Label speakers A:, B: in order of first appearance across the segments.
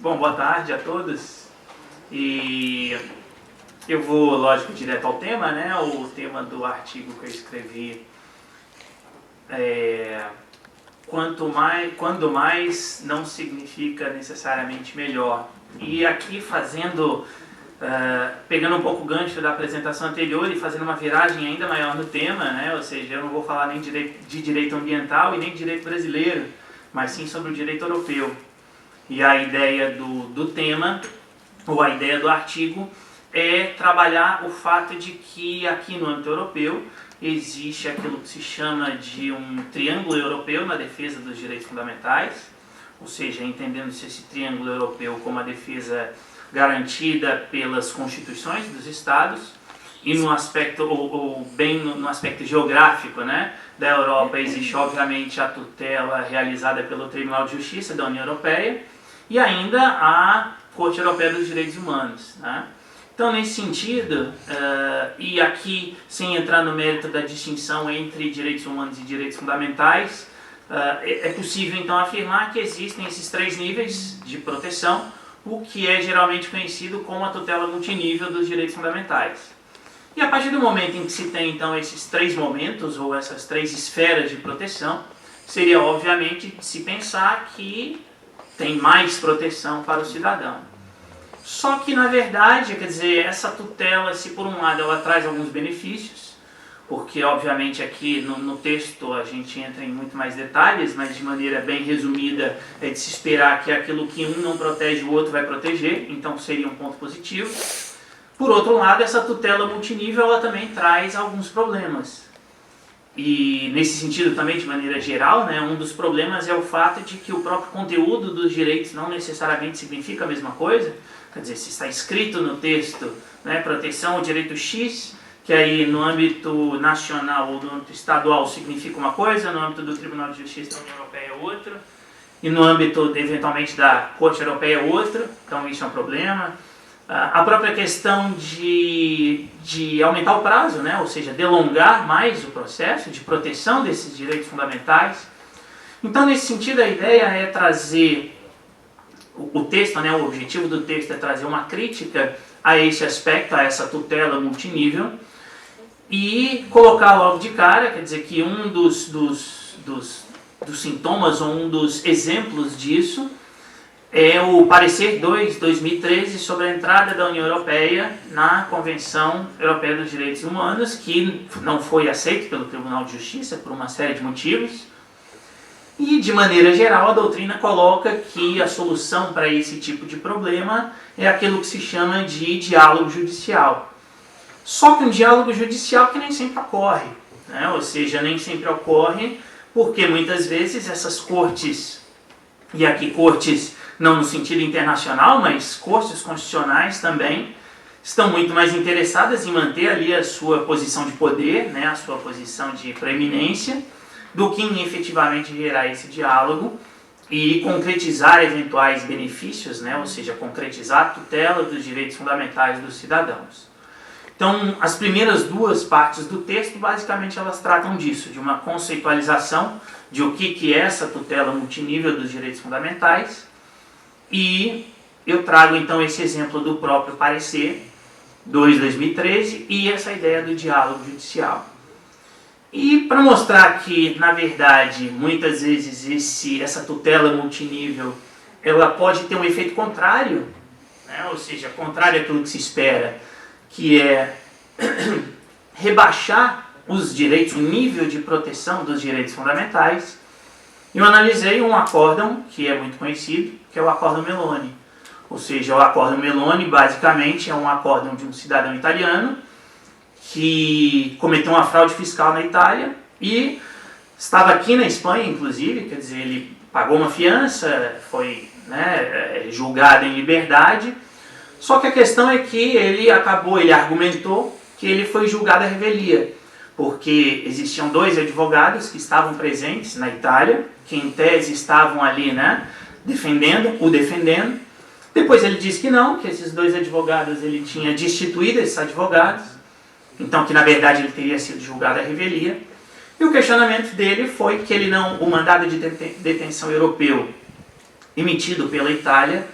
A: Bom, boa tarde a todos. E eu vou, lógico, direto ao tema, né? O tema do artigo que eu escrevi é quando mais não significa necessariamente melhor. E aqui pegando um pouco o gancho da apresentação anterior e fazendo uma viragem ainda maior no tema, né? Ou seja, eu não vou falar nem de direito ambiental e nem de direito brasileiro, mas sim sobre o direito europeu. E a ideia do tema, ou a ideia do artigo, é trabalhar o fato de que aqui no âmbito europeu existe aquilo que se chama de um triângulo europeu na defesa dos direitos fundamentais, ou seja, entendendo-se esse triângulo europeu como a defesa garantida pelas constituições dos estados, e no aspecto, no aspecto geográfico, né, da Europa existe obviamente a tutela realizada pelo Tribunal de Justiça da União Europeia e ainda a Corte Europeia dos Direitos Humanos, né? Então, nesse sentido, e aqui sem entrar no mérito da distinção entre direitos humanos e direitos fundamentais, é possível então afirmar que existem esses três níveis de proteção, o que é geralmente conhecido como a tutela multinível dos direitos fundamentais. E a partir do momento em que se tem então esses três momentos, ou essas três esferas de proteção, seria obviamente de se pensar que tem mais proteção para o cidadão. Só que na verdade, quer dizer, essa tutela, se por um lado ela traz alguns benefícios, porque obviamente aqui no texto a gente entra em muito mais detalhes, mas de maneira bem resumida é de se esperar que aquilo que um não protege o outro vai proteger, então seria um ponto positivo. Por outro lado, essa tutela multinível ela também traz alguns problemas. E nesse sentido também, de maneira geral, né, um dos problemas é o fato de que o próprio conteúdo dos direitos não necessariamente significa a mesma coisa. Quer dizer, se está escrito no texto, né, proteção ao direito X, que aí no âmbito nacional ou no âmbito estadual significa uma coisa, no âmbito do Tribunal de Justiça da União Europeia é outra, e no âmbito, eventualmente, da Corte Europeia é outra, então isso é um problema. A própria questão de aumentar o prazo, né? Ou seja, delongar mais o processo de proteção desses direitos fundamentais. Então, nesse sentido, a ideia é trazer o texto, né? O objetivo do texto é trazer uma crítica a esse aspecto, a essa tutela multinível, e colocar logo de cara, quer dizer, que um dos sintomas ou um dos exemplos disso é o parecer 2/2013 sobre a entrada da União Europeia na Convenção Europeia dos Direitos Humanos, que não foi aceito pelo Tribunal de Justiça por uma série de motivos. E, de maneira geral, a doutrina coloca que a solução para esse tipo de problema é aquilo que se chama de diálogo judicial. Só que um diálogo judicial que nem sempre ocorre, né? Ou seja, nem sempre ocorre porque muitas vezes essas cortes, e aqui cortes não no sentido internacional, mas cortes constitucionais também, estão muito mais interessadas em manter ali a sua posição de poder, né, a sua posição de preeminência, do que em efetivamente gerar esse diálogo e concretizar eventuais benefícios, né, ou seja, concretizar a tutela dos direitos fundamentais dos cidadãos. Então, as primeiras duas partes do texto, basicamente, elas tratam disso, de uma conceitualização de o que é essa tutela multinível dos direitos fundamentais. E eu trago então esse exemplo do próprio parecer 2/2013 e essa ideia do diálogo judicial. E para mostrar que, na verdade, muitas vezes essa tutela multinível ela pode ter um efeito contrário, né? Ou seja, contrário àquilo que se espera, que é rebaixar os direitos, o nível de proteção dos direitos fundamentais. Eu analisei um acórdão que é muito conhecido, que é o Acórdão Meloni. Ou seja, o Acórdão Meloni basicamente é um acórdão de um cidadão italiano que cometeu uma fraude fiscal na Itália e estava aqui na Espanha, inclusive, quer dizer, ele pagou uma fiança, foi, né, julgado em liberdade, só que a questão é que ele argumentou que ele foi julgado à revelia, porque existiam dois advogados que estavam presentes na Itália, que em tese estavam ali, né, defendendo. Depois ele disse que não, que esses dois advogados, ele tinha destituído esses advogados, então que na verdade ele teria sido julgado à revelia. E o questionamento dele foi que o mandado de detenção europeu emitido pela Itália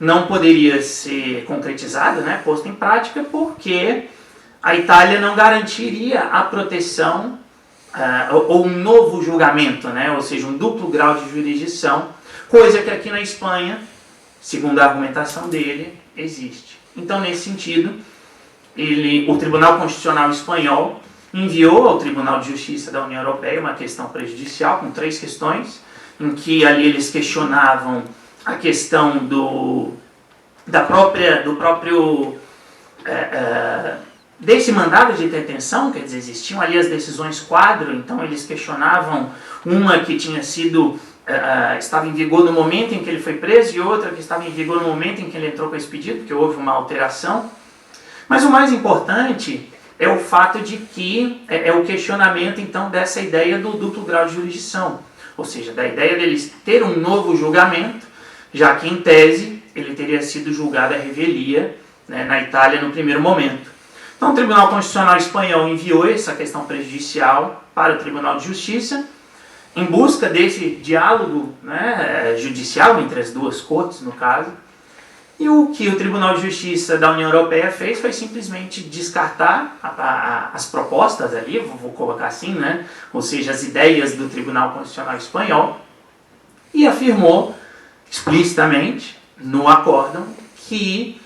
A: não poderia ser concretizado, né, posto em prática, porque a Itália não garantiria a proteção ou um novo julgamento, né, ou seja, um duplo grau de jurisdição, coisa que aqui na Espanha, segundo a argumentação dele, existe. Então, nesse sentido, o Tribunal Constitucional Espanhol enviou ao Tribunal de Justiça da União Europeia uma questão prejudicial com 3 questões, em que ali eles questionavam a questão do próprio desse mandado de detenção, quer dizer, existiam ali as decisões quadro, então eles questionavam uma que tinha sido, estava em vigor no momento em que ele foi preso e outra que estava em vigor no momento em que ele entrou com esse pedido, porque houve uma alteração. Mas o mais importante é o fato de que é o questionamento, então, dessa ideia do duplo grau de jurisdição, ou seja, da ideia deles ter um novo julgamento, já que, em tese, ele teria sido julgado à revelia, né, na Itália no primeiro momento. Então, o Tribunal Constitucional Espanhol enviou essa questão prejudicial para o Tribunal de Justiça, em busca desse diálogo, né, judicial entre as duas cortes, no caso. E o que o Tribunal de Justiça da União Europeia fez foi simplesmente descartar as propostas ali, vou colocar assim, né, ou seja, as ideias do Tribunal Constitucional Espanhol, e afirmou explicitamente no acórdão que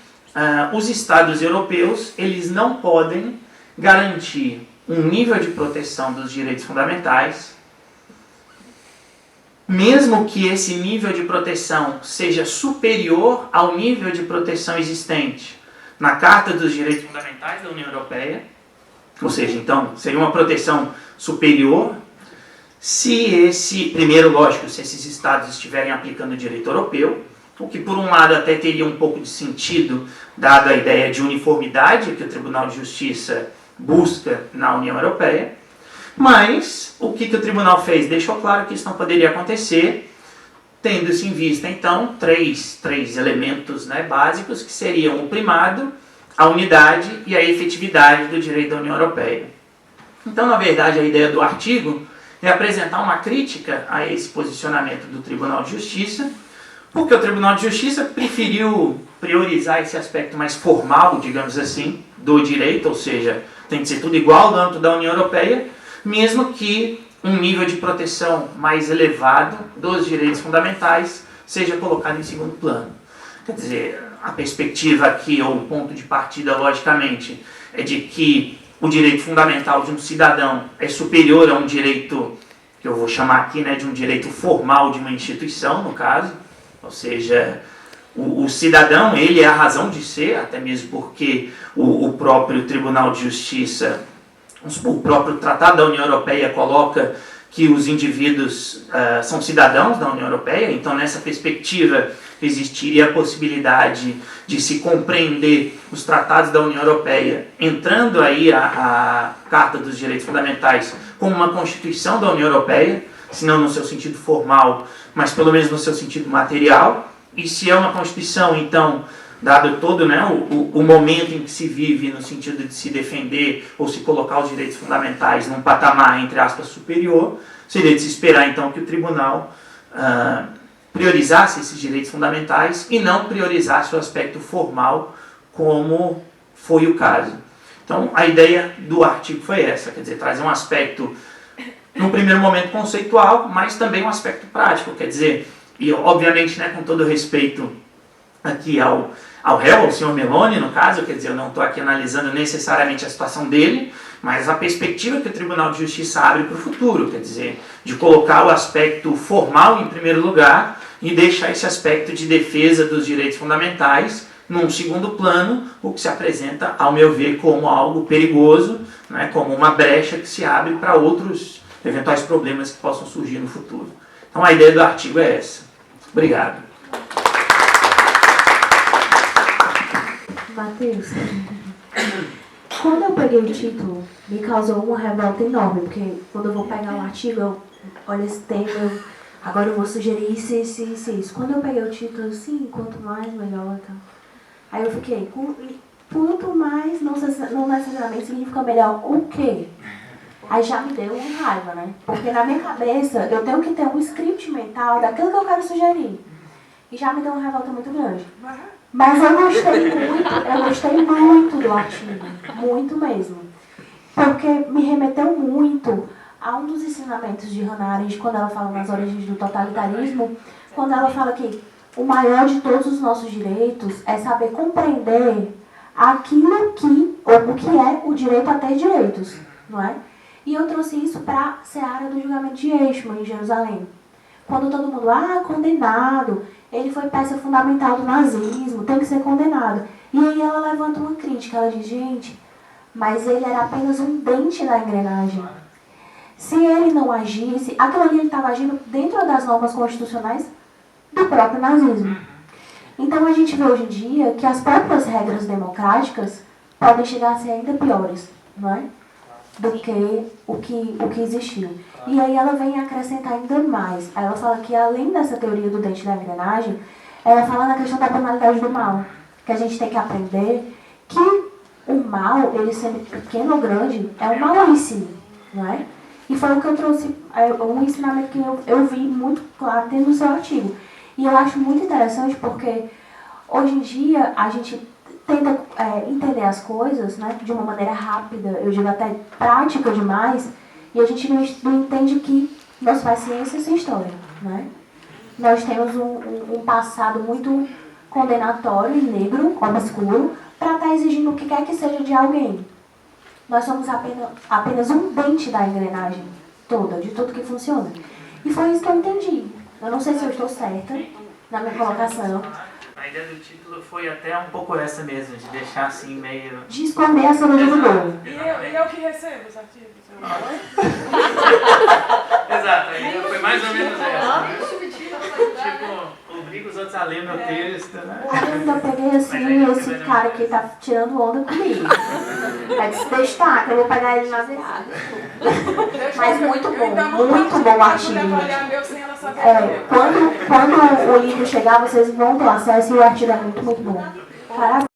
A: os Estados europeus eles não podem garantir um nível de proteção dos direitos fundamentais, mesmo que esse nível de proteção seja superior ao nível de proteção existente na Carta dos Direitos Fundamentais da União Europeia, ou seja, então, seria uma proteção superior se primeiro, lógico, se esses estados estiverem aplicando o direito europeu, o que por um lado até teria um pouco de sentido, dado a ideia de uniformidade que o Tribunal de Justiça busca na União Europeia, mas o que o tribunal fez? Deixou claro que isso não poderia acontecer, tendo-se em vista, então, três elementos, né, básicos, que seriam o primado, a unidade e a efetividade do direito da União Europeia. Então, na verdade, a ideia do artigo é apresentar uma crítica a esse posicionamento do Tribunal de Justiça, porque o Tribunal de Justiça preferiu priorizar esse aspecto mais formal, digamos assim, do direito, ou seja, tem que ser tudo igual no âmbito da União Europeia, mesmo que um nível de proteção mais elevado dos direitos fundamentais seja colocado em segundo plano. Quer dizer, a perspectiva aqui, ou o ponto de partida, logicamente, é de que o direito fundamental de um cidadão é superior a um direito, que eu vou chamar aqui, né, de um direito formal de uma instituição, no caso, ou seja, o cidadão, ele é a razão de ser, até mesmo porque o próprio Tribunal de Justiça, o próprio Tratado da União Europeia coloca que os indivíduos são cidadãos da União Europeia, então nessa perspectiva existiria a possibilidade de se compreender os tratados da União Europeia, entrando aí a Carta dos Direitos Fundamentais como uma Constituição da União Europeia, se não no seu sentido formal, mas pelo menos no seu sentido material. E se é uma Constituição, então, dado todo, né, o momento em que se vive no sentido de se defender ou se colocar os direitos fundamentais num patamar, entre aspas, superior, seria de se esperar, então, que o tribunal priorizasse esses direitos fundamentais e não priorizasse o aspecto formal, como foi o caso. Então, a ideia do artigo foi essa, quer dizer, trazer um aspecto, no primeiro momento, conceitual, mas também um aspecto prático, quer dizer, e obviamente, né, com todo respeito aqui ao réu, ao senhor Meloni, no caso, quer dizer, eu não estou aqui analisando necessariamente a situação dele, mas a perspectiva que o Tribunal de Justiça abre para o futuro, quer dizer, de colocar o aspecto formal em primeiro lugar e deixar esse aspecto de defesa dos direitos fundamentais num segundo plano, o que se apresenta, ao meu ver, como algo perigoso, né, como uma brecha que se abre para outros eventuais problemas que possam surgir no futuro. Então a ideia do artigo é essa. Obrigado.
B: Matheus, quando eu peguei o título, me causou uma revolta enorme, porque quando eu vou pegar um artigo, eu olho esse tema, agora eu vou sugerir isso, isso, isso, isso. Quando eu peguei o título, sim, quanto mais, melhor. Tá? Aí eu fiquei, quanto mais não necessariamente significa melhor o quê? Aí já me deu uma raiva, né? Porque na minha cabeça eu tenho que ter um script mental daquilo que eu quero sugerir. que já me deu uma revolta muito grande. Mas eu gostei muito do artigo, muito mesmo. Porque me remeteu muito a um dos ensinamentos de Hannah Arendt, quando ela fala nas origens do totalitarismo, quando ela fala que o maior de todos os nossos direitos é saber compreender aquilo que, ou o que é o direito a ter direitos, não é? E eu trouxe isso para a seara do julgamento de Eichmann, em Jerusalém. Quando todo mundo, condenado, ele foi peça fundamental do nazismo, tem que ser condenado. E aí ela levanta uma crítica, ela diz, gente, mas ele era apenas um dente na engrenagem. Se ele não agisse, aquilo ali ele estava agindo dentro das normas constitucionais do próprio nazismo. Então a gente vê hoje em dia que as próprias regras democráticas podem chegar a ser ainda piores, não é? Do que o que existiu. E aí ela vem acrescentar ainda mais. Aí ela fala que além dessa teoria do dente da engrenagem, ela fala na questão da banalidade do mal. Que a gente tem que aprender que o mal, ele sendo pequeno ou grande, é um malíssimo, não é? E foi o que eu trouxe, um ensinamento que eu vi muito claro dentro do seu artigo. E eu acho muito interessante porque hoje em dia a gente tenta entender as coisas, né, de uma maneira rápida, eu digo até prática demais, e a gente não entende que nós faz ciência sem história, né? Nós temos um passado muito condenatório e negro, obscuro, para estar exigindo o que quer que seja de alguém. Nós somos apenas um dente da engrenagem toda, de tudo que funciona. E foi isso que eu entendi. Eu não sei se eu estou certa na minha colocação.
A: A ideia do título foi até um pouco essa mesmo, de deixar assim meio...
B: De esconder a cereja do bolo.
C: E eu que recebo os artigos?
A: Exato, a ideia foi mais ou menos essa. Tipo, obriga os outros a ler meu texto, né?
B: Eu ainda peguei assim, esse cara que tá tirando onda comigo. É de se destaca, eu vou pegar ele na virada. Mas muito bom o artigo. Quando o livro chegar, vocês vão ter acesso e o artigo é muito bom. Parabéns.